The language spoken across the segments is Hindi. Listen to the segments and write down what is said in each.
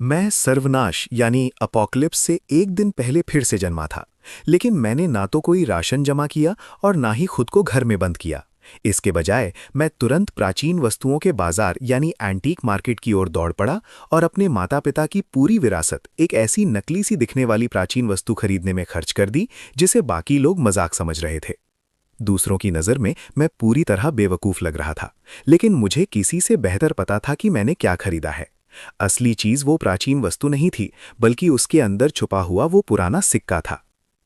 मैं सर्वनाश यानी अपॉक्लिप्स से एक दिन पहले फिर से जन्मा था। लेकिन मैंने ना तो कोई राशन जमा किया और ना ही खुद को घर में बंद किया। इसके बजाय मैं तुरंत प्राचीन वस्तुओं के बाजार यानी एंटीक मार्केट की ओर दौड़ पड़ा और अपने माता पिता की पूरी विरासत एक ऐसी नकली सी दिखने वाली प्राचीन वस्तु खरीदने में खर्च कर दी जिसे बाकी लोग मजाक समझ रहे थे। दूसरों की नज़र में मैं पूरी तरह बेवकूफ़ लग रहा था, लेकिन मुझे किसी से बेहतर पता था कि मैंने क्या खरीदा है। असली चीज़ वो प्राचीन वस्तु नहीं थी, बल्कि उसके अंदर छुपा हुआ वो पुराना सिक्का था।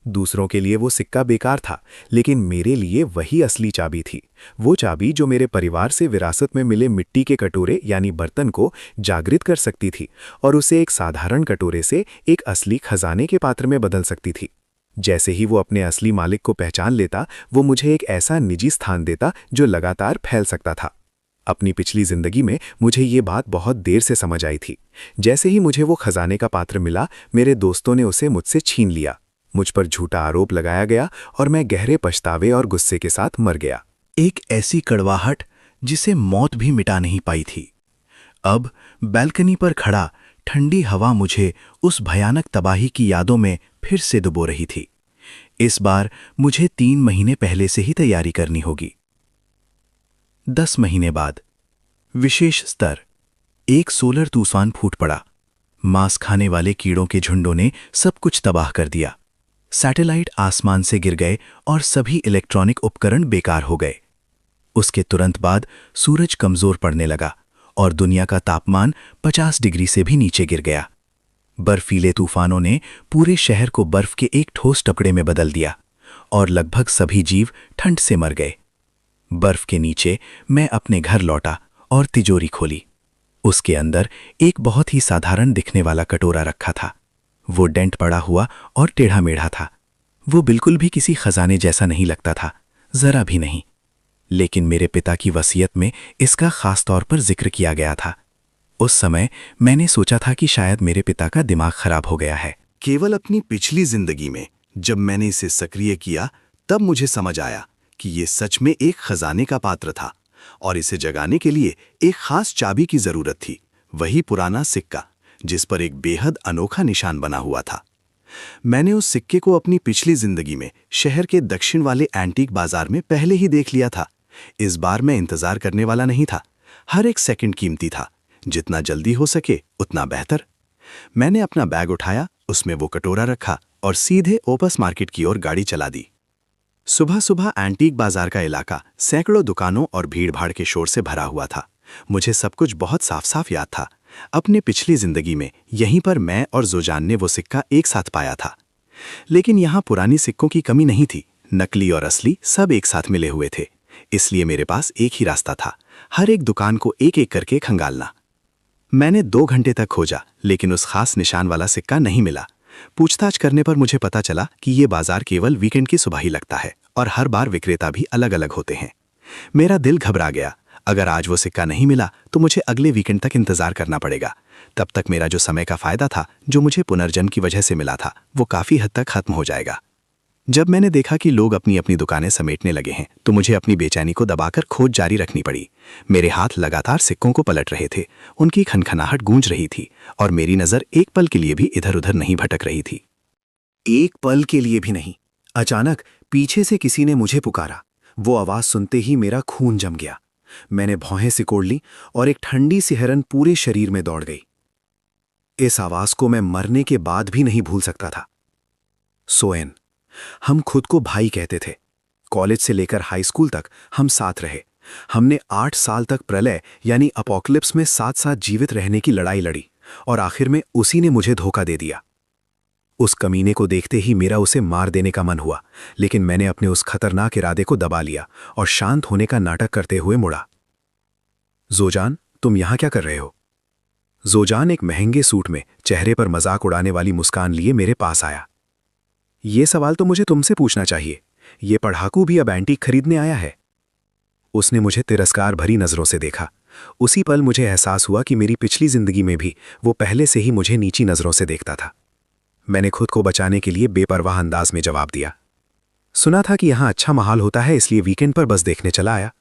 दूसरों के लिए वो सिक्का बेकार था, लेकिन मेरे लिए वही असली चाबी थी। वो चाबी जो मेरे परिवार से विरासत में मिले मिट्टी के कटोरे यानी बर्तन को जागृत कर सकती थी और उसे एक साधारण कटोरे से एक असली खजाने के पात्र में बदल सकती थी। जैसे ही वो अपने असली मालिक को पहचान लेता, वो मुझे एक ऐसा निजी स्थान देता जो लगातार फैल सकता था। अपनी पिछली जिंदगी में मुझे ये बात बहुत देर से समझ आई थी। जैसे ही मुझे वो खजाने का पात्र मिला, मेरे दोस्तों ने उसे मुझसे छीन लिया। मुझ पर झूठा आरोप लगाया गया और मैं गहरे पछतावे और गुस्से के साथ मर गया। एक ऐसी कड़वाहट जिसे मौत भी मिटा नहीं पाई थी। अब बैल्कनी पर खड़ा ठंडी हवा मुझे उस भयानक तबाही की यादों में फिर से डुबो रही थी। इस बार मुझे 3 महीने पहले से ही तैयारी करनी होगी। 10 महीने बाद विशेष स्तर, एक सोलर तूफान फूट पड़ा। मांस खाने वाले कीड़ों के झुंडों ने सब कुछ तबाह कर दिया। सैटेलाइट आसमान से गिर गए और सभी इलेक्ट्रॉनिक उपकरण बेकार हो गए। उसके तुरंत बाद सूरज कमजोर पड़ने लगा और दुनिया का तापमान 50 डिग्री से भी नीचे गिर गया। बर्फीले तूफानों ने पूरे शहर को बर्फ के एक ठोस टुकड़े में बदल दिया और लगभग सभी जीव ठंड से मर गए। बर्फ के नीचे मैं अपने घर लौटा और तिजोरी खोली। उसके अंदर एक बहुत ही साधारण दिखने वाला कटोरा रखा था। वो डेंट पड़ा हुआ और टेढ़ा मेढ़ा था। वो बिल्कुल भी किसी खजाने जैसा नहीं लगता था, जरा भी नहीं। लेकिन मेरे पिता की वसीयत में इसका खास तौर पर जिक्र किया गया था। उस समय मैंने सोचा था कि शायद मेरे पिता का दिमाग खराब हो गया है। केवल अपनी पिछली जिंदगी में जब मैंने इसे सक्रिय किया, तब मुझे समझ आया कि ये सच में एक खजाने का पात्र था और इसे जगाने के लिए एक खास चाबी की जरूरत थी। वही पुराना सिक्का जिस पर एक बेहद अनोखा निशान बना हुआ था। मैंने उस सिक्के को अपनी पिछली जिंदगी में शहर के दक्षिण वाले एंटीक बाजार में पहले ही देख लिया था। इस बार मैं इंतजार करने वाला नहीं था। हर एक सेकंड कीमती था। जितना जल्दी हो सके उतना बेहतर। मैंने अपना बैग उठाया, उसमें वो कटोरा रखा और सीधे ओपस मार्केट की ओर गाड़ी चला दी। सुबह सुबह एंटीक बाजार का इलाका सैकड़ों दुकानों और भीड़-भाड़ के शोर से भरा हुआ था। मुझे सब कुछ बहुत साफ साफ याद था। अपनी पिछली जिंदगी में यहीं पर मैं और जोजान ने वो सिक्का एक साथ पाया था। लेकिन यहाँ पुरानी सिक्कों की कमी नहीं थी। नकली और असली सब एक साथ मिले हुए थे। इसलिए मेरे पास एक ही रास्ता था, हर एक दुकान को एक एक करके खंगालना। मैंने 2 घंटे तक खोजा, लेकिन उस खास निशान वाला सिक्का नहीं मिला। पूछताछ करने पर मुझे पता चला कि ये बाजार केवल वीकेंड की सुबह ही लगता है और हर बार विक्रेता भी अलग अलग होते हैं। मेरा दिल घबरा गया। अगर आज वो सिक्का नहीं मिला तो मुझे अगले वीकेंड तक इंतजार करना पड़ेगा। तब तक मेरा जो समय का फायदा था, जो मुझे पुनर्जन्म की वजह से मिला था, वो काफी हद तक खत्म हो जाएगा। जब मैंने देखा कि लोग अपनी अपनी दुकानें समेटने लगे हैं, तो मुझे अपनी बेचैनी को दबाकर खोज जारी रखनी पड़ी। मेरे हाथ लगातार सिक्कों को पलट रहे थे। उनकी खनखनाहट गूंज रही थी और मेरी नजर एक पल के लिए भी इधर उधर नहीं भटक रही थी। एक पल के लिए भी नहीं। अचानक पीछे से किसी ने मुझे पुकारा। वो आवाज सुनते ही मेरा खून जम गया। मैंने भौहें सिकोड़ ली और एक ठंडी सिहरन पूरे शरीर में दौड़ गई। इस आवाज को मैं मरने के बाद भी नहीं भूल सकता था। सोएन। हम खुद को भाई कहते थे। कॉलेज से लेकर हाई स्कूल तक हम साथ रहे। हमने 8 साल तक प्रलय यानी अपॉक्लिप्स में साथ साथ जीवित रहने की लड़ाई लड़ी और आखिर में उसी ने मुझे धोखा दे दिया। उस कमीने को देखते ही मेरा उसे मार देने का मन हुआ, लेकिन मैंने अपने उस खतरनाक इरादे को दबा लिया और शांत होने का नाटक करते हुए मुड़ा। जोजान, तुम यहां क्या कर रहे हो? जोजान एक महंगे सूट में चेहरे पर मजाक उड़ाने वाली मुस्कान लिए मेरे पास आया। ये सवाल तो मुझे तुमसे पूछना चाहिए। ये पढ़ाकू भी अब एंटीक खरीदने आया है। उसने मुझे तिरस्कार भरी नजरों से देखा। उसी पल मुझे एहसास हुआ कि मेरी पिछली जिंदगी में भी वो पहले से ही मुझे नीची नजरों से देखता था। मैंने खुद को बचाने के लिए बेपरवाह अंदाज में जवाब दिया। सुना था कि यहां अच्छा माहौल होता है, इसलिए वीकेंड पर बस देखने चला आया।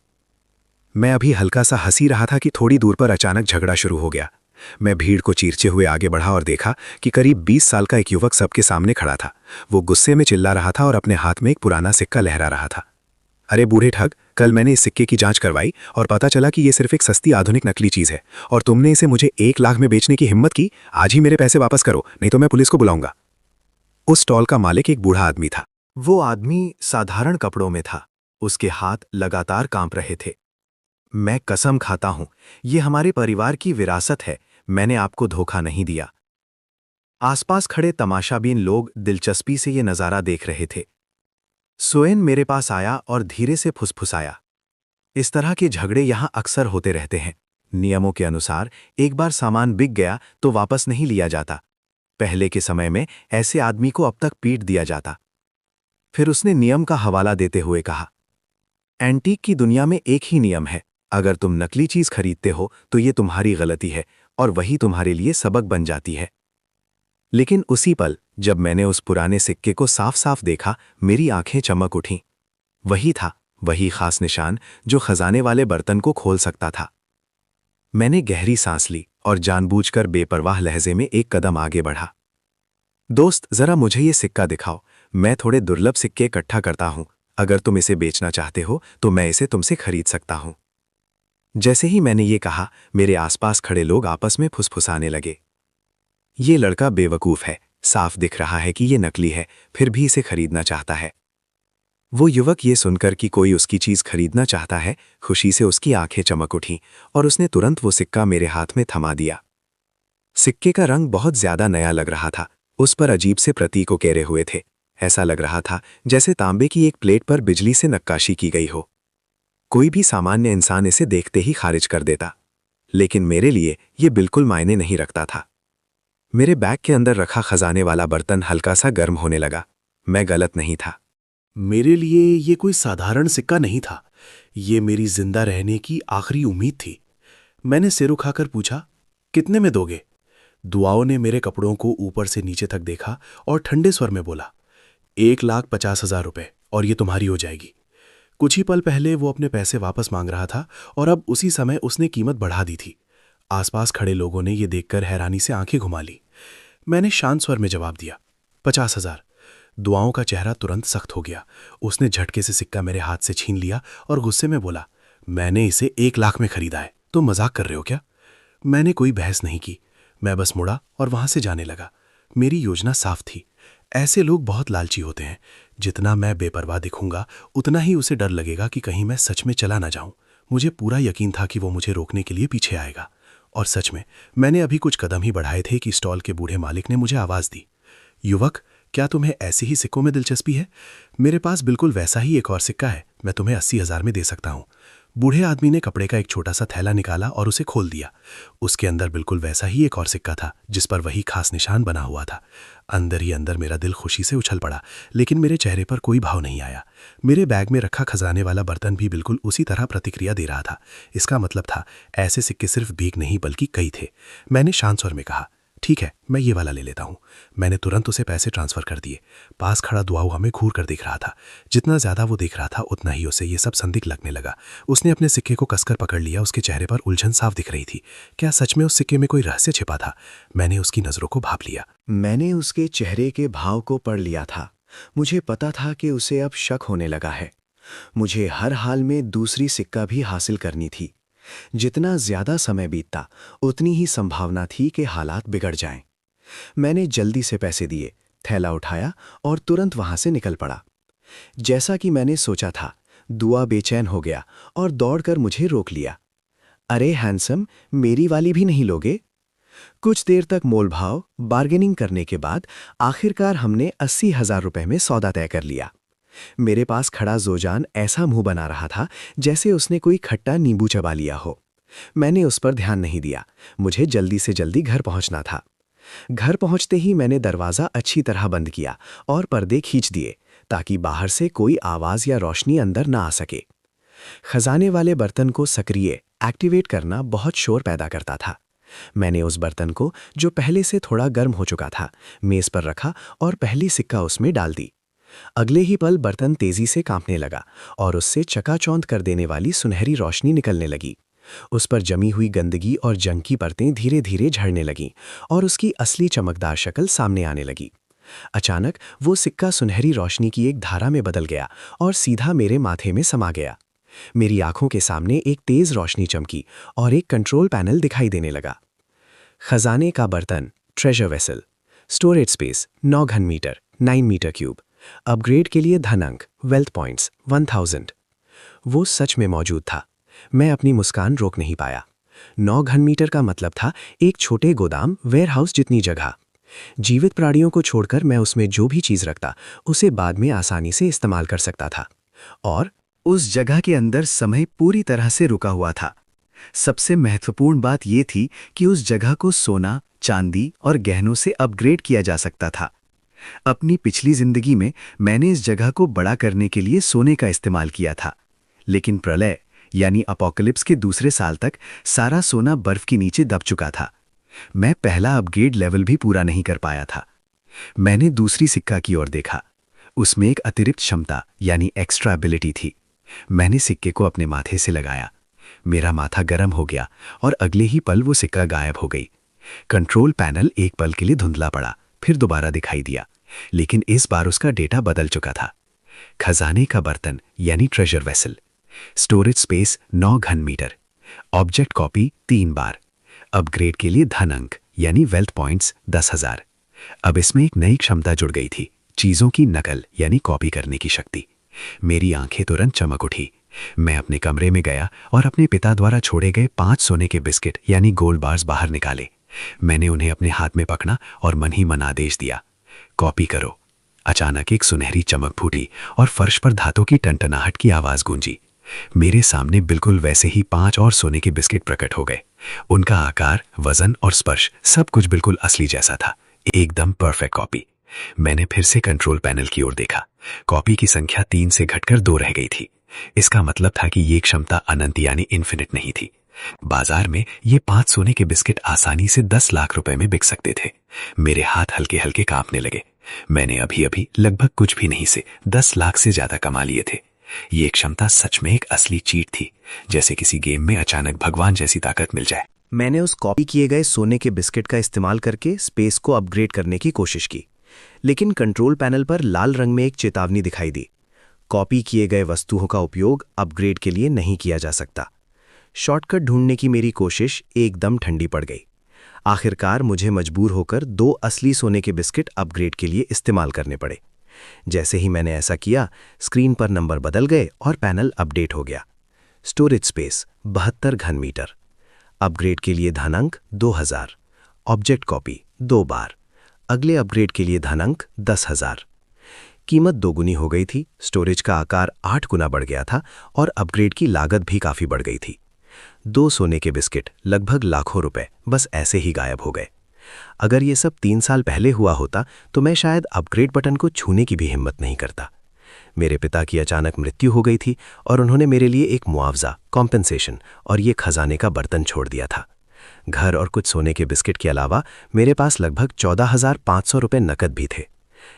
मैं अभी हल्का सा हंसी रहा था कि थोड़ी दूर पर अचानक झगड़ा शुरू हो गया। मैं भीड़ को चीरते हुए आगे बढ़ा और देखा कि करीब 20 साल का एक युवक सबके सामने खड़ा था। वो गुस्से में चिल्ला रहा था और अपने हाथ में एक पुराना सिक्का लहरा रहा था। अरे बूढ़े ठग, कल मैंने इस सिक्के की जांच करवाई और पता चला कि ये सिर्फ एक सस्ती आधुनिक नकली चीज है, और तुमने इसे मुझे 1 लाख में बेचने की हिम्मत की। आज ही मेरे पैसे वापस करो, नहीं तो मैं पुलिस को बुलाऊंगा। उस स्टॉल का मालिक एक बूढ़ा आदमी था। वो आदमी साधारण कपड़ों में था। उसके हाथ लगातार कांप रहे थे। मैं कसम खाता हूं, ये हमारे परिवार की विरासत है, मैंने आपको धोखा नहीं दिया। आसपास खड़े तमाशाबीन लोग दिलचस्पी से ये नज़ारा देख रहे थे। सोएन मेरे पास आया और धीरे से फुसफुसाया, इस तरह के झगड़े यहां अक्सर होते रहते हैं। नियमों के अनुसार एक बार सामान बिक गया तो वापस नहीं लिया जाता। पहले के समय में ऐसे आदमी को अब तक पीट दिया जाता। फिर उसने नियम का हवाला देते हुए कहा, एंटीक की दुनिया में एक ही नियम है, अगर तुम नकली चीज खरीदते हो तो ये तुम्हारी गलती है और वही तुम्हारे लिए सबक बन जाती है। लेकिन उसी पल जब मैंने उस पुराने सिक्के को साफ साफ देखा, मेरी आंखें चमक उठीं। वही था, वही खास निशान जो खजाने वाले बर्तन को खोल सकता था। मैंने गहरी सांस ली और जानबूझकर बेपरवाह लहजे में एक कदम आगे बढ़ा। दोस्त, जरा मुझे ये सिक्का दिखाओ, मैं थोड़े दुर्लभ सिक्के इकट्ठा करता हूं। अगर तुम इसे बेचना चाहते हो तो मैं इसे तुमसे खरीद सकता हूं। जैसे ही मैंने ये कहा, मेरे आसपास खड़े लोग आपस में फुसफुसाने लगे। ये लड़का बेवकूफ है, साफ दिख रहा है कि ये नकली है, फिर भी इसे खरीदना चाहता है। वो युवक ये सुनकर कि कोई उसकी चीज खरीदना चाहता है, खुशी से उसकी आंखें चमक उठीं और उसने तुरंत वो सिक्का मेरे हाथ में थमा दिया। सिक्के का रंग बहुत ज्यादा नया लग रहा था। उस पर अजीब से प्रतीक उकेरे हुए थे। ऐसा लग रहा था जैसे तांबे की एक प्लेट पर बिजली से नक्काशी की गई हो। कोई भी सामान्य इंसान इसे देखते ही खारिज कर देता, लेकिन मेरे लिए ये बिल्कुल मायने नहीं रखता था। मेरे बैग के अंदर रखा खजाने वाला बर्तन हल्का सा गर्म होने लगा। मैं गलत नहीं था। मेरे लिए ये कोई साधारण सिक्का नहीं था, ये मेरी जिंदा रहने की आखिरी उम्मीद थी। मैंने सिर उठाकर पूछा, कितने में दोगे? दुआओं ने मेरे कपड़ों को ऊपर से नीचे तक देखा और ठंडे स्वर में बोला, 1,50,000 रुपए, और ये तुम्हारी हो जाएगी। कुछ ही पल पहले वो अपने पैसे वापस मांग रहा था और अब उसी समय उसने कीमत बढ़ा दी थी। आसपास खड़े लोगों ने ये देखकर हैरानी से आंखें घुमा ली। मैंने शांत स्वर में जवाब दिया, 50,000। दुआओं का चेहरा तुरंत सख्त हो गया। उसने झटके से सिक्का मेरे हाथ से छीन लिया और गुस्से में बोला, मैंने इसे 1 लाख में खरीदा है, तुम मजाक कर रहे हो क्या? मैंने कोई बहस नहीं की, मैं बस मुड़ा और वहां से जाने लगा। मेरी योजना साफ थी। ऐसे लोग बहुत लालची होते हैं। जितना मैं बेपरवाह दिखूंगा उतना ही उसे डर लगेगा कि कहीं मैं सच में चला ना जाऊं। मुझे पूरा यकीन था कि वो मुझे रोकने के लिए पीछे आएगा, और सच में मैंने अभी कुछ कदम ही बढ़ाए थे कि स्टॉल के बूढ़े मालिक ने मुझे आवाज दी, युवक, क्या तुम्हें ऐसे ही सिक्कों में दिलचस्पी है? मेरे पास बिल्कुल वैसा ही एक और सिक्का है, मैं तुम्हें 80,000 में दे सकता हूं। बूढ़े आदमी ने कपड़े का एक छोटा सा थैला निकाला और उसे खोल दिया। उसके अंदर बिल्कुल वैसा ही एक और सिक्का था जिस पर वही खास निशान बना हुआ था। अंदर ही अंदर मेरा दिल खुशी से उछल पड़ा, लेकिन मेरे चेहरे पर कोई भाव नहीं आया। मेरे बैग में रखा खजाने वाला बर्तन भी बिल्कुल उसी तरह प्रतिक्रिया दे रहा था। इसका मतलब था ऐसे सिक्के सिर्फ भीख नहीं बल्कि कई थे। मैंने शांत स्वर में कहा, ठीक है, मैं ये वाला ले लेता हूँ। मैंने तुरंत उसे पैसे ट्रांसफर कर दिए। पास खड़ा दुआऊ हमें घूर कर देख रहा था। जितना ज्यादा वो देख रहा था उतना ही उसे ये सब संदिग्ध लगने लगा। उसने अपने सिक्के को कसकर पकड़ लिया। उसके चेहरे पर उलझन साफ दिख रही थी। क्या सच में उस सिक्के में कोई रहस्य छिपा था? मैंने उसकी नजरों को भांप लिया। मैंने उसके चेहरे के भाव को पढ़ लिया था। मुझे पता था कि उसे अब शक होने लगा है। मुझे हर हाल में दूसरी सिक्का भी हासिल करनी थी। जितना ज्यादा समय बीतता उतनी ही संभावना थी कि हालात बिगड़ जाएं। मैंने जल्दी से पैसे दिए, थैला उठाया और तुरंत वहां से निकल पड़ा। जैसा कि मैंने सोचा था, दुआ बेचैन हो गया और दौड़कर मुझे रोक लिया। अरे हैंडसम, मेरी वाली भी नहीं लोगे? कुछ देर तक मोलभाव बार्गेनिंग करने के बाद आखिरकार हमने 80,000 रुपए में सौदा तय कर लिया। मेरे पास खड़ा जोजान ऐसा मुंह बना रहा था जैसे उसने कोई खट्टा नींबू चबा लिया हो। मैंने उस पर ध्यान नहीं दिया। मुझे जल्दी से जल्दी घर पहुंचना था। घर पहुंचते ही मैंने दरवाज़ा अच्छी तरह बंद किया और पर्दे खींच दिए ताकि बाहर से कोई आवाज़ या रोशनी अंदर ना आ सके। खजाने वाले बर्तन को सक्रिय एक्टिवेट करना बहुत शोर पैदा करता था। मैंने उस बर्तन को, जो पहले से थोड़ा गर्म हो चुका था, मेज पर रखा और पहली सिक्का उसमें डाल दी। अगले ही पल बर्तन तेजी से कांपने लगा और उससे चकाचौंध कर देने वाली सुनहरी रोशनी निकलने लगी। उस पर जमी हुई गंदगी और जंग की परतें धीरे धीरे झड़ने लगीं और उसकी असली चमकदार शक्ल सामने आने लगी। अचानक वो सिक्का सुनहरी रोशनी की एक धारा में बदल गया और सीधा मेरे माथे में समा गया। मेरी आंखों के सामने एक तेज रोशनी चमकी और एक कंट्रोल पैनल दिखाई देने लगा। खजाने का बर्तन, ट्रेजर वेसल, स्टोरेज स्पेस 9 घन मीटर, 9 मीटर क्यूब, अपग्रेड के लिए धन अंक, वेल्थ पॉइंट्स 1000। वो सच में मौजूद था। मैं अपनी मुस्कान रोक नहीं पाया। 9 घन मीटर का मतलब था एक छोटे गोदाम, वेयरहाउस जितनी जगह। जीवित प्राणियों को छोड़कर मैं उसमें जो भी चीज रखता उसे बाद में आसानी से इस्तेमाल कर सकता था। और उस जगह के अंदर समय पूरी तरह से रुका हुआ था। सबसे महत्वपूर्ण बात यह थी कि उस जगह को सोना, चांदी और गहनों से अपग्रेड किया जा सकता था। अपनी पिछली जिंदगी में मैंने इस जगह को बड़ा करने के लिए सोने का इस्तेमाल किया था, लेकिन प्रलय यानी अपोकलिप्स के दूसरे साल तक सारा सोना बर्फ के नीचे दब चुका था। मैं पहला अपग्रेड लेवल भी पूरा नहीं कर पाया था। मैंने दूसरी सिक्का की ओर देखा। उसमें एक अतिरिक्त क्षमता यानी एक्स्ट्रा एबिलिटी थी। मैंने सिक्के को अपने माथे से लगाया। मेरा माथा गर्म हो गया और अगले ही पल वो सिक्का गायब हो गई। कंट्रोल पैनल एक पल के लिए धुंधला पड़ा, फिर दोबारा दिखाई दिया, लेकिन इस बार उसका डेटा बदल चुका था। खजाने का बर्तन यानी ट्रेजर वेसल, स्टोरेज स्पेस 9 घन मीटर, ऑब्जेक्ट कॉपी 3 बार, अपग्रेड के लिए धन अंक यानी वेल्थ पॉइंट्स 10,000। अब इसमें एक नई क्षमता जुड़ गई थी, चीजों की नकल यानी कॉपी करने की शक्ति। मेरी आंखें तुरंत चमक उठी। मैं अपने कमरे में गया और अपने पिता द्वारा छोड़े गए 5 सोने के बिस्किट यानी गोल्ड बार्स बाहर निकाले। मैंने उन्हें अपने हाथ में पकड़ा और मन ही मन आदेश दिया, कॉपी करो। अचानक एक सुनहरी चमक फूटी और फर्श पर धातु की टनटनाहट की आवाज गूंजी। मेरे सामने बिल्कुल वैसे ही 5 और सोने के बिस्किट प्रकट हो गए। उनका आकार, वजन और स्पर्श सब कुछ बिल्कुल असली जैसा था, एकदम परफेक्ट कॉपी। मैंने फिर से कंट्रोल पैनल की ओर देखा। कॉपी की संख्या 3 से घटकर 2 रह गई थी। इसका मतलब था कि ये क्षमता अनंत यानी इन्फिनिट नहीं थी। बाजार में ये 5 सोने के बिस्किट आसानी से 10 लाख रुपए में बिक सकते थे। मेरे हाथ हल्के हल्के कांपने लगे। मैंने अभी अभी लगभग कुछ भी नहीं से 10 लाख से ज्यादा कमा लिए थे। ये क्षमता सच में एक असली चीट थी, जैसे किसी गेम में अचानक भगवान जैसी ताकत मिल जाए। मैंने उस कॉपी किए गए सोने के बिस्किट का इस्तेमाल करके स्पेस को अपग्रेड करने की कोशिश की, लेकिन कंट्रोल पैनल पर लाल रंग में एक चेतावनी दिखाई दी। कॉपी किए गए वस्तुओं का उपयोग अपग्रेड के लिए नहीं किया जा सकता। शॉर्टकट ढूंढने की मेरी कोशिश एकदम ठंडी पड़ गई। आखिरकार मुझे मजबूर होकर 2 असली सोने के बिस्किट अपग्रेड के लिए इस्तेमाल करने पड़े। जैसे ही मैंने ऐसा किया, स्क्रीन पर नंबर बदल गए और पैनल अपडेट हो गया। स्टोरेज स्पेस 72 घन मीटर, अपग्रेड के लिए धन अंक 2000, ऑब्जेक्ट कॉपी 2 बार, अगले अपग्रेड के लिए धन अंक 10,000। कीमत 2 गुनी हो गई थी, स्टोरेज का आकार 8 गुना बढ़ गया था और अपग्रेड की लागत भी काफी बढ़ गई थी। 2 सोने के बिस्किट, लगभग लाखों रुपए बस ऐसे ही गायब हो गए। अगर ये सब 3 साल पहले हुआ होता तो मैं शायद अपग्रेड बटन को छूने की भी हिम्मत नहीं करता। मेरे पिता की अचानक मृत्यु हो गई थी और उन्होंने मेरे लिए एक मुआवजा, कॉम्पेंसेशन और ये खजाने का बर्तन छोड़ दिया था। घर और कुछ सोने के बिस्किट के अलावा मेरे पास लगभग 14,500 रुपये नकद भी थे।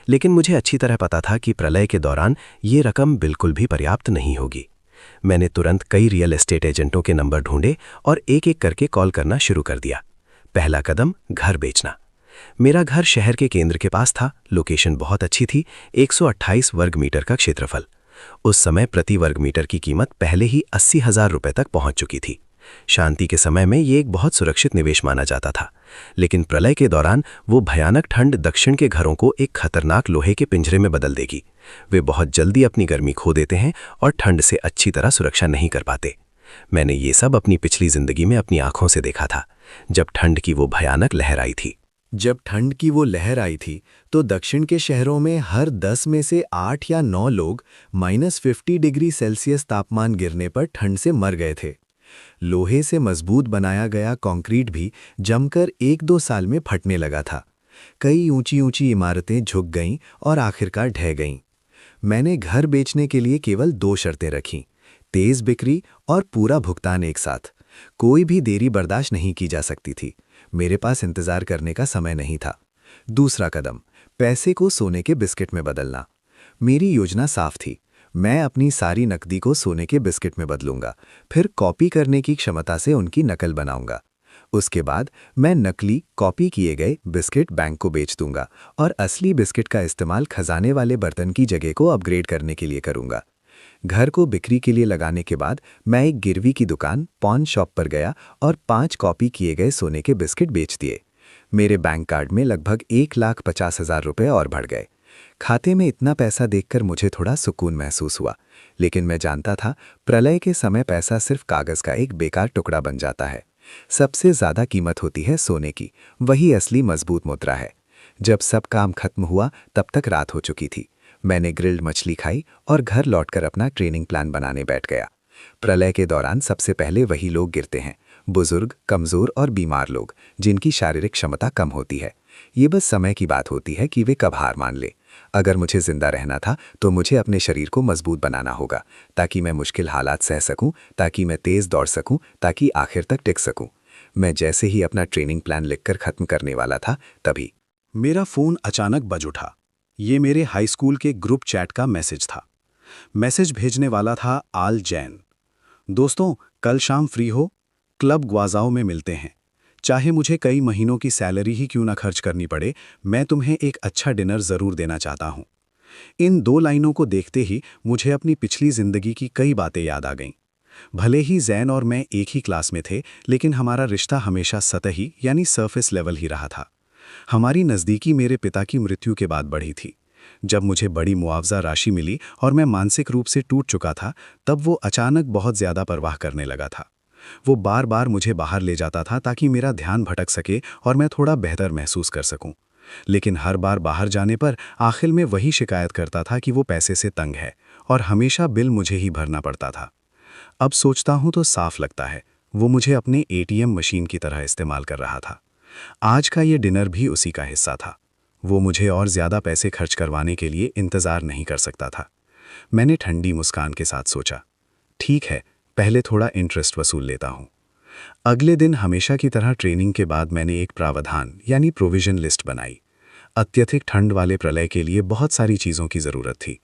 लेकिन मुझे अच्छी तरह पता था कि प्रलय के दौरान ये रकम बिल्कुल भी पर्याप्त नहीं होगी। मैंने तुरंत कई रियल एस्टेट एजेंटों के नंबर ढूंढे और एक एक करके कॉल करना शुरू कर दिया। पहला कदम, घर बेचना। मेरा घर शहर के केंद्र के पास था, लोकेशन बहुत अच्छी थी, 128 वर्ग मीटर का क्षेत्रफल। उस समय प्रति वर्ग मीटर की कीमत पहले ही 80,000 रुपये तक पहुंच चुकी थी। शांति के समय में ये एक बहुत सुरक्षित निवेश माना जाता था, लेकिन प्रलय के दौरान वो भयानक ठंड दक्षिण के घरों को एक खतरनाक लोहे के पिंजरे में बदल देगी। वे बहुत जल्दी अपनी गर्मी खो देते हैं और ठंड से अच्छी तरह सुरक्षा नहीं कर पाते। मैंने ये सब अपनी पिछली जिंदगी में अपनी आंखों से देखा था, जब ठंड की वो भयानक लहर आई थी। जब ठंड की वो लहर आई थी तो दक्षिण के शहरों में हर 10 में से 8 या 9 लोग -50 डिग्री सेल्सियस तापमान गिरने पर ठंड से मर गए थे। लोहे से मजबूत बनाया गया कंक्रीट भी जमकर 1-2 साल में फटने लगा था। कई ऊंची ऊंची इमारतें झुक गईं और आखिरकार ढह गईं। मैंने घर बेचने के लिए केवल 2 शर्तें रखीं, तेज बिक्री और पूरा भुगतान एक साथ। कोई भी देरी बर्दाश्त नहीं की जा सकती थी। मेरे पास इंतजार करने का समय नहीं था। दूसरा कदम, पैसे को सोने के बिस्किट में बदलना। मेरी योजना साफ थी। मैं अपनी सारी नकदी को सोने के बिस्किट में बदलूंगा, फिर कॉपी करने की क्षमता से उनकी नकल बनाऊंगा। उसके बाद मैं नकली कॉपी किए गए बिस्किट बैंक को बेच दूंगा और असली बिस्किट का इस्तेमाल खजाने वाले बर्तन की जगह को अपग्रेड करने के लिए करूंगा। घर को बिक्री के लिए लगाने के बाद मैं एक गिरवी की दुकान पॉन शॉप पर गया और 5 कॉपी किए गए सोने के बिस्किट बेच दिए। मेरे बैंक कार्ड में लगभग 1,50,000 रुपये और बढ़ गए। खाते में इतना पैसा देखकर मुझे थोड़ा सुकून महसूस हुआ, लेकिन मैं जानता था प्रलय के समय पैसा सिर्फ कागज का एक बेकार टुकड़ा बन जाता है। सबसे ज्यादा कीमत होती है सोने की, वही असली मजबूत मुद्रा है। जब सब काम खत्म हुआ तब तक रात हो चुकी थी। मैंने ग्रिल्ड मछली खाई और घर लौटकर अपना ट्रेनिंग प्लान बनाने बैठ गया। प्रलय के दौरान सबसे पहले वही लोग गिरते हैं, बुजुर्ग, कमजोर और बीमार लोग, जिनकी शारीरिक क्षमता कम होती है। ये बस समय की बात होती है कि वे कब हार मान ले। अगर मुझे जिंदा रहना था तो मुझे अपने शरीर को मजबूत बनाना होगा, ताकि मैं मुश्किल हालात सह सकूं, ताकि मैं तेज दौड़ सकूं, ताकि आखिर तक टिक सकूं। मैं जैसे ही अपना ट्रेनिंग प्लान लिखकर खत्म करने वाला था, तभी मेरा फोन अचानक बज उठा। ये मेरे हाई स्कूल के ग्रुप चैट का मैसेज था। मैसेज भेजने वाला था आल जैन। दोस्तों, कल शाम फ्री हो? क्लब ग्वाजाओ में मिलते हैं। चाहे मुझे कई महीनों की सैलरी ही क्यों ना खर्च करनी पड़े, मैं तुम्हें एक अच्छा डिनर जरूर देना चाहता हूं। इन 2 लाइनों को देखते ही मुझे अपनी पिछली जिंदगी की कई बातें याद आ गईं। भले ही जैन और मैं एक ही क्लास में थे, लेकिन हमारा रिश्ता हमेशा सतही यानी सरफेस लेवल ही रहा था। हमारी नज़दीकी मेरे पिता की मृत्यु के बाद बढ़ी थी। जब मुझे बड़ी मुआवजा राशि मिली और मैं मानसिक रूप से टूट चुका था, तब वो अचानक बहुत ज़्यादा परवाह करने लगा था। वो बार बार मुझे बाहर ले जाता था ताकि मेरा ध्यान भटक सके और मैं थोड़ा बेहतर महसूस कर सकूं। लेकिन हर बार बाहर जाने पर आखिर में वही शिकायत करता था कि वो पैसे से तंग है और हमेशा बिल मुझे ही भरना पड़ता था। अब सोचता हूं तो साफ लगता है, वो मुझे अपने एटीएम मशीन की तरह इस्तेमाल कर रहा था। आज का ये डिनर भी उसी का हिस्सा था। वो मुझे और ज़्यादा पैसे खर्च करवाने के लिए इंतज़ार नहीं कर सकता था। मैंने ठंडी मुस्कान के साथ सोचा, ठीक है, पहले थोड़ा इंटरेस्ट वसूल लेता हूँ। अगले दिन हमेशा की तरह ट्रेनिंग के बाद मैंने एक प्रावधान यानी प्रोविजन लिस्ट बनाई। अत्यधिक ठंड वाले प्रलय के लिए बहुत सारी चीज़ों की ज़रूरत थी।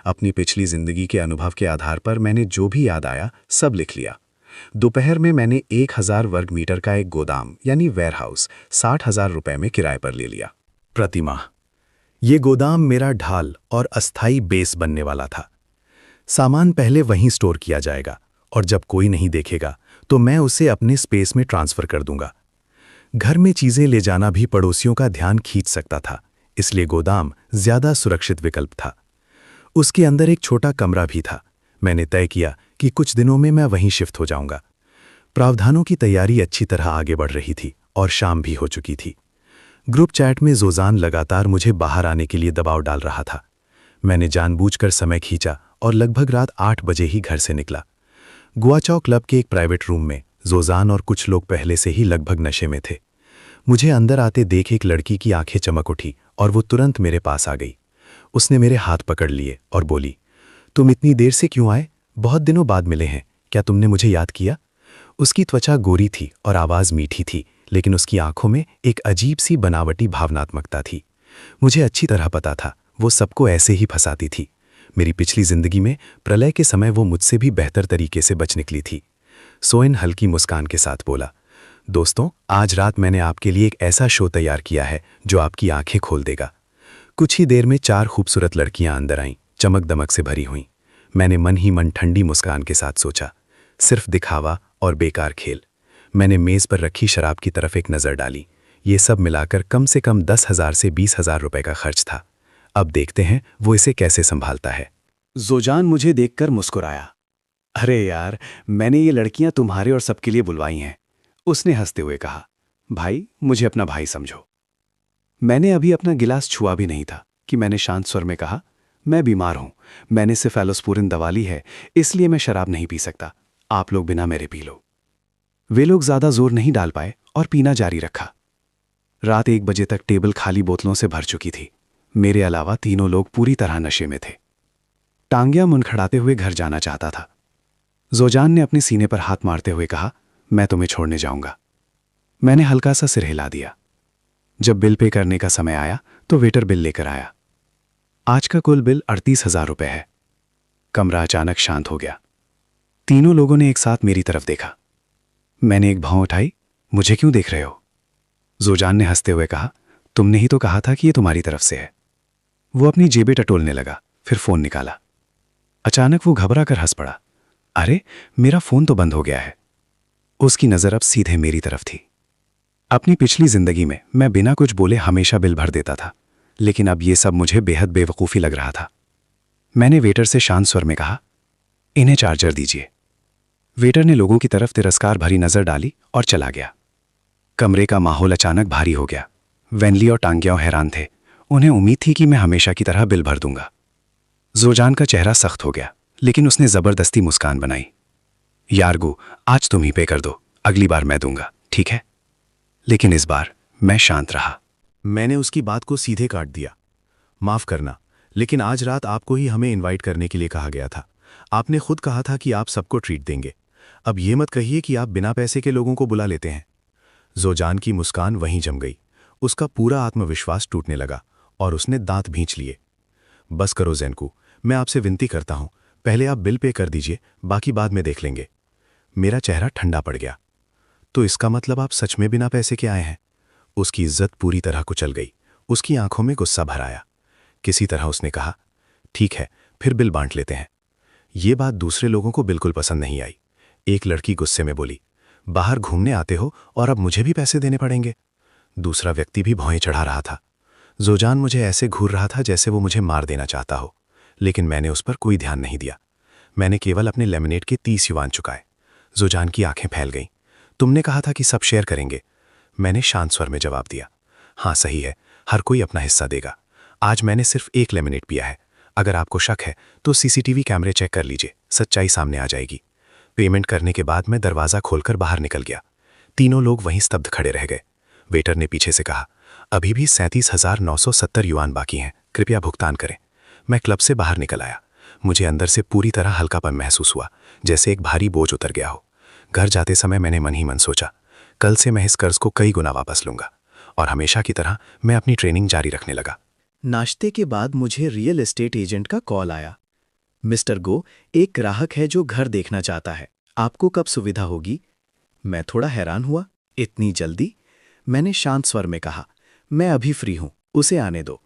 अपनी पिछली ज़िंदगी के अनुभव के आधार पर मैंने जो भी याद आया सब लिख लिया। दोपहर में मैंने 1,000 वर्ग मीटर का एक गोदाम यानी वेयरहाउस 60,000 रुपये में किराए पर ले लिया। प्रतिमाह, ये गोदाम मेरा ढाल और अस्थाई बेस बनने वाला था। सामान पहले वहीं स्टोर किया जाएगा और जब कोई नहीं देखेगा तो मैं उसे अपने स्पेस में ट्रांसफ़र कर दूंगा। घर में चीज़ें ले जाना भी पड़ोसियों का ध्यान खींच सकता था, इसलिए गोदाम ज़्यादा सुरक्षित विकल्प था। उसके अंदर एक छोटा कमरा भी था। मैंने तय किया कि कुछ दिनों में मैं वहीं शिफ्ट हो जाऊंगा। प्रावधानों की तैयारी अच्छी तरह आगे बढ़ रही थी और शाम भी हो चुकी थी। ग्रुप चैट में जोजान लगातार मुझे बाहर आने के लिए दबाव डाल रहा था। मैंने जानबूझकर समय खींचा और लगभग रात 8 बजे ही घर से निकला। गुआचाओ क्लब के एक प्राइवेट रूम में जोजान और कुछ लोग पहले से ही लगभग नशे में थे। मुझे अंदर आते देख एक लड़की की आंखें चमक उठी और वो तुरंत मेरे पास आ गई। उसने मेरे हाथ पकड़ लिए और बोली, तुम इतनी देर से क्यों आए? बहुत दिनों बाद मिले हैं, क्या तुमने मुझे याद किया? उसकी त्वचा गोरी थी और आवाज़ मीठी थी, लेकिन उसकी आंखों में एक अजीब सी बनावटी भावनात्मकता थी। मुझे अच्छी तरह पता था वो सबको ऐसे ही फंसाती थी। मेरी पिछली जिंदगी में प्रलय के समय वो मुझसे भी बेहतर तरीके से बच निकली थी। सोएन हल्की मुस्कान के साथ बोला, दोस्तों, आज रात मैंने आपके लिए एक ऐसा शो तैयार किया है जो आपकी आंखें खोल देगा। कुछ ही देर में 4 खूबसूरत लड़कियां अंदर आईं, चमक दमक से भरी हुईं। मैंने मन ही मन ठंडी मुस्कान के साथ सोचा, सिर्फ दिखावा और बेकार खेल। मैंने मेज़ पर रखी शराब की तरफ एक नज़र डाली। ये सब मिलाकर कम से कम 10,000 से 20,000 रुपए का खर्च था। अब देखते हैं वो इसे कैसे संभालता है। जोजान मुझे देखकर मुस्कुराया। अरे यार, मैंने ये लड़कियां तुम्हारे और सबके लिए बुलवाई हैं। उसने हंसते हुए कहा, भाई, मुझे अपना भाई समझो। मैंने अभी अपना गिलास छुआ भी नहीं था कि मैंने शांत स्वर में कहा, मैं बीमार हूं, मैंने सिर्फ एलोस्पुरिन दवा ली है, इसलिए मैं शराब नहीं पी सकता। आप लोग बिना मेरे पी लो। वे लोग ज्यादा जोर नहीं डाल पाए और पीना जारी रखा। रात 1 बजे तक टेबल खाली बोतलों से भर चुकी थी। मेरे अलावा तीनों लोग पूरी तरह नशे में थे। टांगियां मुनखड़ाते हुए घर जाना चाहता था। जोजान ने अपने सीने पर हाथ मारते हुए कहा, मैं तुम्हें छोड़ने जाऊंगा। मैंने हल्का सा सिर हिला दिया। जब बिल पे करने का समय आया तो वेटर बिल लेकर आया। आज का कुल बिल 38,000 रुपये है। कमरा अचानक शांत हो गया। तीनों लोगों ने एक साथ मेरी तरफ देखा। मैंने एक भौं उठाई, मुझे क्यों देख रहे हो? जोजान ने हंसते हुए कहा, तुमने ही तो कहा था कि ये तुम्हारी तरफ से है। वो अपनी जेबें टटोलने लगा, फिर फोन निकाला। अचानक वो घबरा कर हंस पड़ा। अरे, मेरा फोन तो बंद हो गया है। उसकी नजर अब सीधे मेरी तरफ थी। अपनी पिछली जिंदगी में मैं बिना कुछ बोले हमेशा बिल भर देता था, लेकिन अब ये सब मुझे बेहद बेवकूफ़ी लग रहा था। मैंने वेटर से शांत स्वर में कहा, इन्हें चार्जर दीजिए। वेटर ने लोगों की तरफ तिरस्कार भरी नजर डाली और चला गया। कमरे का माहौल अचानक भारी हो गया। वेनली और टांग्याओ हैरान थे। उन्हें उम्मीद थी कि मैं हमेशा की तरह बिल भर दूंगा। जोजान का चेहरा सख्त हो गया, लेकिन उसने जबरदस्ती मुस्कान बनाई। यारगू, आज तुम ही पे कर दो, अगली बार मैं दूंगा, ठीक है? लेकिन इस बार मैं शांत रहा। मैंने उसकी बात को सीधे काट दिया। माफ करना, लेकिन आज रात आपको ही हमें इनवाइट करने के लिए कहा गया था। आपने खुद कहा था कि आप सबको ट्रीट देंगे। अब ये मत कहिए कि आप बिना पैसे के लोगों को बुला लेते हैं। जोजान की मुस्कान वहीं जम गई। उसका पूरा आत्मविश्वास टूटने लगा और उसने दांत भींच लिए। बस करो ज़ेनकू, मैं आपसे विनती करता हूं, पहले आप बिल पे कर दीजिए, बाकी बाद में देख लेंगे। मेरा चेहरा ठंडा पड़ गया। तो इसका मतलब आप सच में बिना पैसे के आए हैं? उसकी इज्जत पूरी तरह कुचल गई। उसकी आंखों में गुस्सा भर आया। किसी तरह उसने कहा, ठीक है, फिर बिल बांट लेते हैं। ये बात दूसरे लोगों को बिल्कुल पसंद नहीं आई। एक लड़की गुस्से में बोली, बाहर घूमने आते हो और अब मुझे भी पैसे देने पड़ेंगे? दूसरा व्यक्ति भी भौएं चढ़ा रहा था। जोजान मुझे ऐसे घूर रहा था जैसे वो मुझे मार देना चाहता हो, लेकिन मैंने उस पर कोई ध्यान नहीं दिया। मैंने केवल अपने लेमिनेट के 30 युआन चुकाए। जोजान की आंखें फैल गईं। तुमने कहा था कि सब शेयर करेंगे। मैंने शांत स्वर में जवाब दिया। हाँ सही है, हर कोई अपना हिस्सा देगा। आज मैंने सिर्फ एक लेमिनेट पिया है। अगर आपको शक है तो सीसीटीवी कैमरे चेक कर लीजिए, सच्चाई सामने आ जाएगी। पेमेंट करने के बाद मैं दरवाज़ा खोलकर बाहर निकल गया। तीनों लोग वहीं स्तब्ध खड़े रह गए। वेटर ने पीछे से कहा, अभी भी 37,970 युआन बाकी हैं, कृपया भुगतान करें। मैं क्लब से बाहर निकल आया। मुझे अंदर से पूरी तरह हल्कापन महसूस हुआ, जैसे एक भारी बोझ उतर गया हो। घर जाते समय मैंने मन ही मन सोचा, कल से मैं इस कर्ज को कई गुना वापस लूंगा। और हमेशा की तरह मैं अपनी ट्रेनिंग जारी रखने लगा। नाश्ते के बाद मुझे रियल एस्टेट एजेंट का कॉल आया। मिस्टर गो, एक ग्राहक है जो घर देखना चाहता है, आपको कब सुविधा होगी? मैं थोड़ा हैरान हुआ, इतनी जल्दी? मैंने शांत स्वर में कहा, मैं अभी फ्री हूं, उसे आने दो।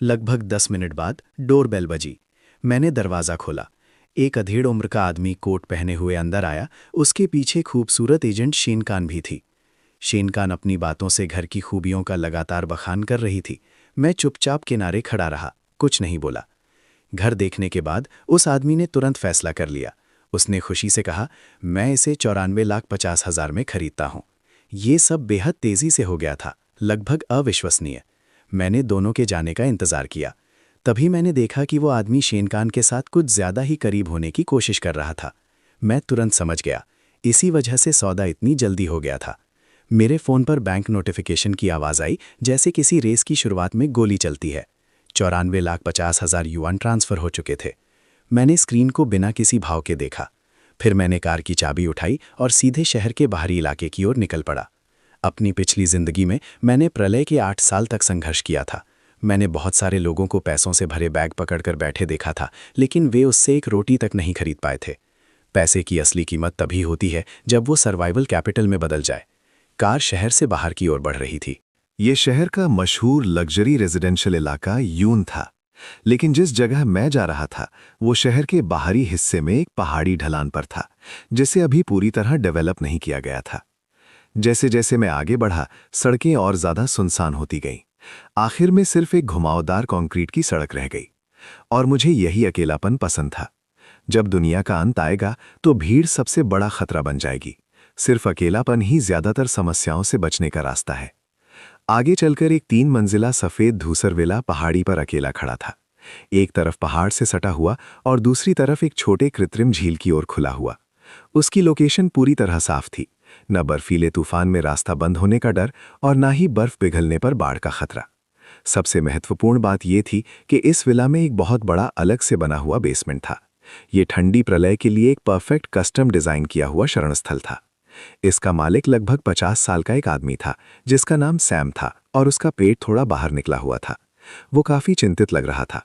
लगभग 10 मिनट बाद डोरबेल बजी। मैंने दरवाज़ा खोला। एक अधेड़ उम्र का आदमी कोट पहने हुए अंदर आया। उसके पीछे खूबसूरत एजेंट शेनकान भी थी। शेनकान अपनी बातों से घर की खूबियों का लगातार बखान कर रही थी। मैं चुपचाप किनारे खड़ा रहा, कुछ नहीं बोला। घर देखने के बाद उस आदमी ने तुरंत फैसला कर लिया। उसने खुशी से कहा, मैं इसे 94,50,000 में खरीदता हूँ। ये सब बेहद तेज़ी से हो गया था, लगभग अविश्वसनीय। मैंने दोनों के जाने का इंतज़ार किया। तभी मैंने देखा कि वो आदमी शेनकान के साथ कुछ ज़्यादा ही करीब होने की कोशिश कर रहा था। मैं तुरंत समझ गया, इसी वजह से सौदा इतनी जल्दी हो गया था। मेरे फ़ोन पर बैंक नोटिफिकेशन की आवाज़ आई, जैसे किसी रेस की शुरुआत में गोली चलती है। 94,50,000 युआन ट्रांसफ़र हो चुके थे। मैंने स्क्रीन को बिना किसी भाव के देखा। फिर मैंने कार की चाबी उठाई और सीधे शहर के बाहरी इलाके की ओर निकल पड़ा। अपनी पिछली ज़िंदगी में मैंने प्रलय के 8 साल तक संघर्ष किया था। मैंने बहुत सारे लोगों को पैसों से भरे बैग पकड़कर बैठे देखा था, लेकिन वे उससे एक रोटी तक नहीं खरीद पाए थे। पैसे की असली कीमत तभी होती है जब वो सर्वाइवल कैपिटल में बदल जाए। कार शहर से बाहर की ओर बढ़ रही थी। ये शहर का मशहूर लग्जरी रेजिडेंशियल इलाका यून था, लेकिन जिस जगह मैं जा रहा था वो शहर के बाहरी हिस्से में एक पहाड़ी ढलान पर था, जिसे अभी पूरी तरह डेवलप नहीं किया गया था। जैसे जैसे मैं आगे बढ़ा, सड़कें और ज़्यादा सुनसान होती गईं। आखिर में सिर्फ एक घुमावदार कंक्रीट की सड़क रह गई। और मुझे यही अकेलापन पसंद था। जब दुनिया का अंत आएगा तो भीड़ सबसे बड़ा खतरा बन जाएगी। सिर्फ अकेलापन ही ज़्यादातर समस्याओं से बचने का रास्ता है। आगे चलकर एक 3 मंजिला सफ़ेद धूसर विला पहाड़ी पर अकेला खड़ा था। एक तरफ पहाड़ से सटा हुआ और दूसरी तरफ एक छोटे कृत्रिम झील की ओर खुला हुआ। उसकी लोकेशन पूरी तरह साफ थी। न बर्फीले तूफान में रास्ता बंद होने का डर और ना ही बर्फ पिघलने पर बाढ़ का खतरा। सबसे महत्वपूर्ण बात यह थी कि इस विला में एक बहुत बड़ा अलग से बना हुआ बेसमेंट था। ये ठंडी प्रलय के लिए एक परफेक्ट कस्टम डिज़ाइन किया हुआ शरणस्थल था। इसका मालिक लगभग 50 साल का एक आदमी था, जिसका नाम सैम था और उसका पेट थोड़ा बाहर निकला हुआ था। वो काफ़ी चिंतित लग रहा था।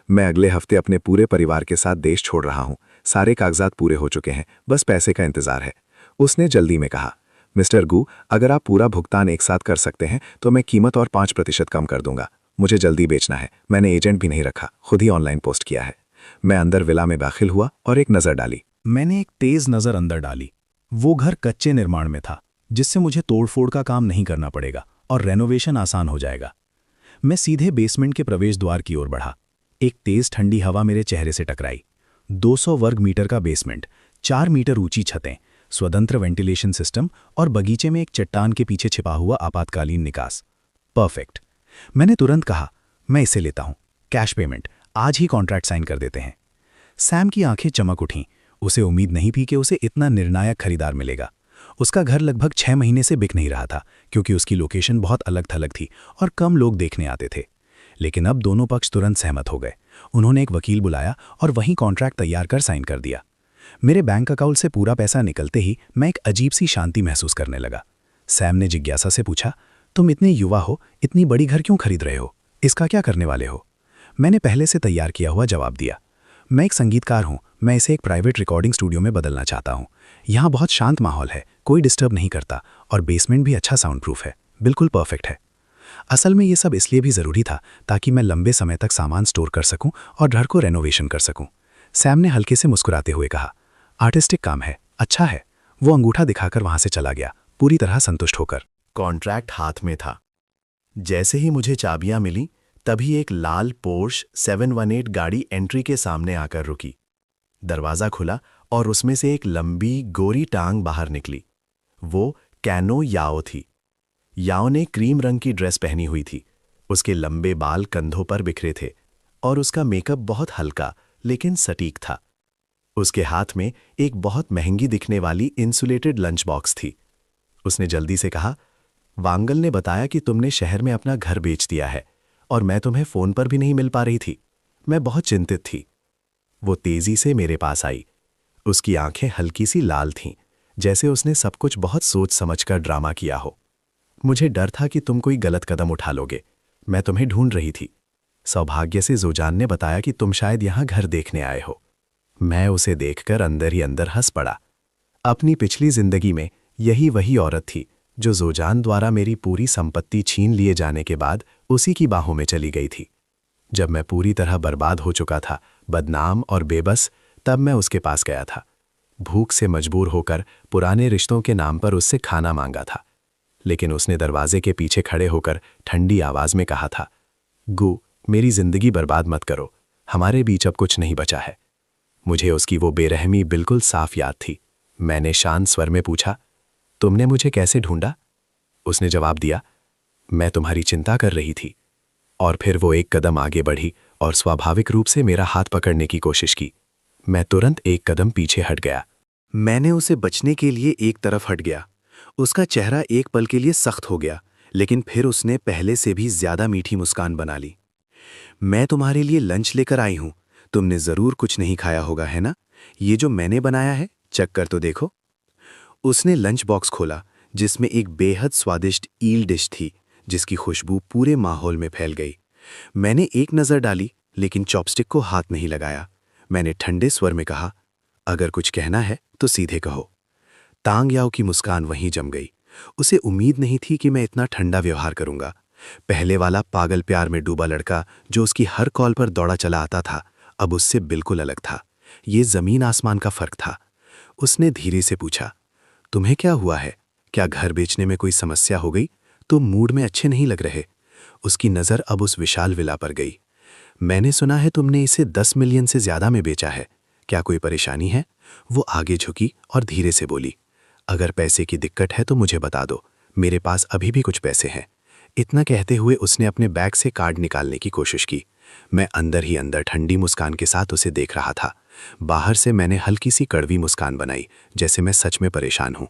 मैं अगले हफ्ते अपने पूरे परिवार के साथ देश छोड़ रहा हूँ। सारे कागजात पूरे हो चुके हैं, बस पैसे का इंतजार है। उसने जल्दी में कहा। मिस्टर गू, अगर आप पूरा भुगतान एक साथ कर सकते हैं तो मैं कीमत और 5% कम कर दूंगा। मुझे जल्दी बेचना है, मैंने एजेंट भी नहीं रखा, खुद ही ऑनलाइन पोस्ट किया है। मैं अंदर विला में दाखिल हुआ और एक नज़र डाली। मैंने एक तेज नज़र अंदर डाली। वो घर कच्चे निर्माण में था, जिससे मुझे तोड़फोड़ का काम नहीं करना पड़ेगा और रेनोवेशन आसान हो जाएगा। मैं सीधे बेसमेंट के प्रवेश द्वार की ओर बढ़ा। एक तेज ठंडी हवा मेरे चेहरे से टकराई। 200 वर्ग मीटर का बेसमेंट, 4 मीटर ऊंची छतें, स्वतंत्र वेंटिलेशन सिस्टम और बगीचे में एक चट्टान के पीछे छिपा हुआ आपातकालीन निकास। परफेक्ट। मैंने तुरंत कहा, मैं इसे लेता हूं, कैश पेमेंट, आज ही कॉन्ट्रैक्ट साइन कर देते हैं। सैम की आंखें चमक उठीं। उसे उम्मीद नहीं थी कि उसे इतना निर्णायक खरीदार मिलेगा। उसका घर लगभग 6 महीने से बिक नहीं रहा था, क्योंकि उसकी लोकेशन बहुत अलग थलग थी और कम लोग देखने आते थे। लेकिन अब दोनों पक्ष तुरंत सहमत हो गए। उन्होंने एक वकील बुलाया और वहीं कॉन्ट्रैक्ट तैयार कर साइन कर दिया। मेरे बैंक अकाउंट से पूरा पैसा निकलते ही मैं एक अजीब सी शांति महसूस करने लगा। सैम ने जिज्ञासा से पूछा, तुम इतने युवा हो, इतनी बड़ी घर क्यों खरीद रहे हो? इसका क्या करने वाले हो? मैंने पहले से तैयार किया हुआ जवाब दिया। मैं एक संगीतकार हूँ, मैं इसे एक प्राइवेट रिकॉर्डिंग स्टूडियो में बदलना चाहता हूँ। यहाँ बहुत शांत माहौल है, कोई डिस्टर्ब नहीं करता और बेसमेंट भी अच्छा साउंड प्रूफ है, बिल्कुल परफेक्ट है। असल में ये सब इसलिए भी ज़रूरी था ताकि मैं लंबे समय तक सामान स्टोर कर सकूं और घर को रेनोवेशन कर सकूं। सैम ने हल्के से मुस्कुराते हुए कहा, आर्टिस्टिक काम है, अच्छा है। वो अंगूठा दिखाकर वहां से चला गया, पूरी तरह संतुष्ट होकर। कॉन्ट्रैक्ट हाथ में था। जैसे ही मुझे चाबियां मिली, तभी एक लाल पोर्श 718 गाड़ी एंट्री के सामने आकर रुकी। दरवाज़ा खुला और उसमें से एक लंबी गोरी टांग बाहर निकली। वो कैनो याओ थी। याओ ने क्रीम रंग की ड्रेस पहनी हुई थी। उसके लंबे बाल कंधों पर बिखरे थे और उसका मेकअप बहुत हल्का लेकिन सटीक था। उसके हाथ में एक बहुत महंगी दिखने वाली इंसुलेटेड लंच बॉक्स थी। उसने जल्दी से कहा, वांगल ने बताया कि तुमने शहर में अपना घर बेच दिया है और मैं तुम्हें फ़ोन पर भी नहीं मिल पा रही थी। मैं बहुत चिंतित थी। वो तेज़ी से मेरे पास आई। उसकी आंखें हल्की सी लाल थीं, जैसे उसने सब कुछ बहुत सोच समझकर ड्रामा किया हो। मुझे डर था कि तुम कोई गलत कदम उठा लोगे। मैं तुम्हें ढूंढ रही थी। सौभाग्य से जोजान ने बताया कि तुम शायद यहाँ घर देखने आए हो। मैं उसे देखकर अंदर ही अंदर हंस पड़ा। अपनी पिछली जिंदगी में यही वही औरत थी जो जोजान द्वारा मेरी पूरी संपत्ति छीन लिए जाने के बाद उसी की बाहों में चली गई थी। जब मैं पूरी तरह बर्बाद हो चुका था, बदनाम और बेबस, तब मैं उसके पास गया था। भूख से मजबूर होकर पुराने रिश्तों के नाम पर उससे खाना मांगा था। लेकिन उसने दरवाजे के पीछे खड़े होकर ठंडी आवाज में कहा था, गू, मेरी जिंदगी बर्बाद मत करो, हमारे बीच अब कुछ नहीं बचा है। मुझे उसकी वो बेरहमी बिल्कुल साफ याद थी। मैंने शांत स्वर में पूछा, तुमने मुझे कैसे ढूंढा? उसने जवाब दिया, मैं तुम्हारी चिंता कर रही थी। और फिर वो एक कदम आगे बढ़ी और स्वाभाविक रूप से मेरा हाथ पकड़ने की कोशिश की। मैं तुरंत एक कदम पीछे हट गया। मैंने उसे बचने के लिए एक तरफ हट गया। उसका चेहरा एक पल के लिए सख्त हो गया, लेकिन फिर उसने पहले से भी ज्यादा मीठी मुस्कान बना ली। मैं तुम्हारे लिए लंच लेकर आई हूं। तुमने जरूर कुछ नहीं खाया होगा, है ना? ये जो मैंने बनाया है, चख कर तो देखो। उसने लंच बॉक्स खोला, जिसमें एक बेहद स्वादिष्ट ईल डिश थी, जिसकी खुशबू पूरे माहौल में फैल गई। मैंने एक नज़र डाली, लेकिन चॉपस्टिक को हाथ नहीं लगाया। मैंने ठंडे स्वर में कहा, अगर कुछ कहना है तो सीधे कहो। तांग याओ की मुस्कान वहीं जम गई। उसे उम्मीद नहीं थी कि मैं इतना ठंडा व्यवहार करूंगा। पहले वाला पागल प्यार में डूबा लड़का जो उसकी हर कॉल पर दौड़ा चला आता था, अब उससे बिल्कुल अलग था। ये जमीन आसमान का फर्क था। उसने धीरे से पूछा, तुम्हें क्या हुआ है? क्या घर बेचने में कोई समस्या हो गई? तुम मूड में अच्छे नहीं लग रहे। उसकी नज़र अब उस विशाल विला पर गई। मैंने सुना है तुमने इसे 10 मिलियन से ज्यादा में बेचा है। क्या कोई परेशानी है? वो आगे झुकी और धीरे से बोली, अगर पैसे की दिक्कत है तो मुझे बता दो, मेरे पास अभी भी कुछ पैसे हैं। इतना कहते हुए उसने अपने बैग से कार्ड निकालने की कोशिश की। मैं अंदर ही अंदर ठंडी मुस्कान के साथ उसे देख रहा था। बाहर से मैंने हल्की सी कड़वी मुस्कान बनाई, जैसे मैं सच में परेशान हूं।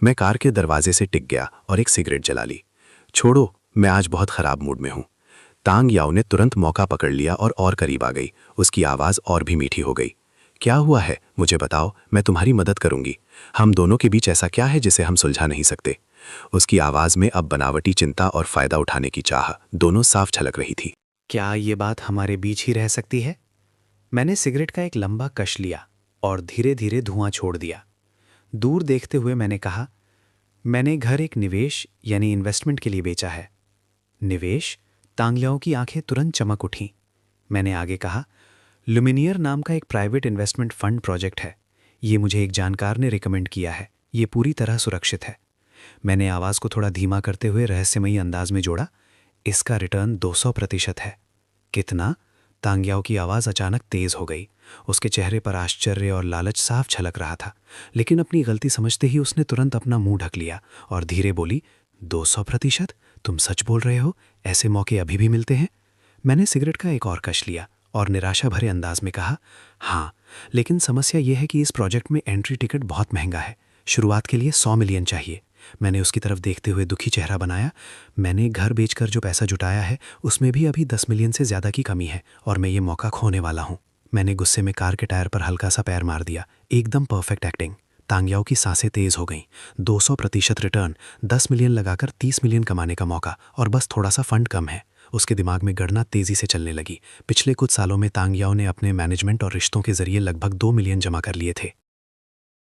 मैं कार के दरवाजे से टिक गया और एक सिगरेट जला ली। छोड़ो, मैं आज बहुत खराब मूड में हूं। तांग याओ ने तुरंत मौका पकड़ लिया और करीब आ गई। उसकी आवाज़ और भी मीठी हो गई। क्या हुआ है? मुझे बताओ, मैं तुम्हारी मदद करूंगी। हम दोनों के बीच ऐसा क्या है जिसे हम सुलझा नहीं सकते? उसकी आवाज़ में अब बनावटी चिंता और फायदा उठाने की चाह दोनों साफ झलक रही थी। क्या ये बात हमारे बीच ही रह सकती है? मैंने सिगरेट का एक लंबा कश लिया और धीरे धीरे धुआं छोड़ दिया। दूर देखते हुए मैंने कहा, मैंने घर एक निवेश यानी इन्वेस्टमेंट के लिए बेचा है। निवेश? तांगलियाओं की आंखें तुरंत चमक उठीं। मैंने आगे कहा, लुमिनियर नाम का एक प्राइवेट इन्वेस्टमेंट फंड प्रोजेक्ट है। ये मुझे एक जानकार ने रिकमेंड किया है। ये पूरी तरह सुरक्षित है। मैंने आवाज़ को थोड़ा धीमा करते हुए रहस्यमयी अंदाज में जोड़ा, इसका रिटर्न 200% है। कितना? तांगियाओं की आवाज़ अचानक तेज हो गई। उसके चेहरे पर आश्चर्य और लालच साफ झलक रहा था, लेकिन अपनी गलती समझते ही उसने तुरंत अपना मुंह ढक लिया और धीरे बोली, 200%? तुम सच बोल रहे हो? ऐसे मौके अभी भी मिलते हैं? मैंने सिगरेट का एक और कश लिया और निराशा भरे अंदाज में कहा, हाँ, लेकिन समस्या यह है कि इस प्रोजेक्ट में एंट्री टिकट बहुत महंगा है। शुरुआत के लिए 100 मिलियन चाहिए। मैंने उसकी तरफ देखते हुए दुखी चेहरा बनाया। मैंने घर बेचकर जो पैसा जुटाया है उसमें भी अभी 10 मिलियन से ज़्यादा की कमी है और मैं ये मौका खोने वाला हूँ। मैंने गुस्से में कार के टायर पर हल्का सा पैर मार दिया। एकदम परफेक्ट एक्टिंग। तांगियाओं की सांसें तेज हो गईं। 200% रिटर्न, 10 मिलियन लगाकर 30 मिलियन कमाने का मौका, और बस थोड़ा सा फंड कम है। उसके दिमाग में गणना तेजी से चलने लगी। पिछले कुछ सालों में तांगियाओं ने अपने मैनेजमेंट और रिश्तों के जरिए लगभग 2 मिलियन जमा कर लिए थे।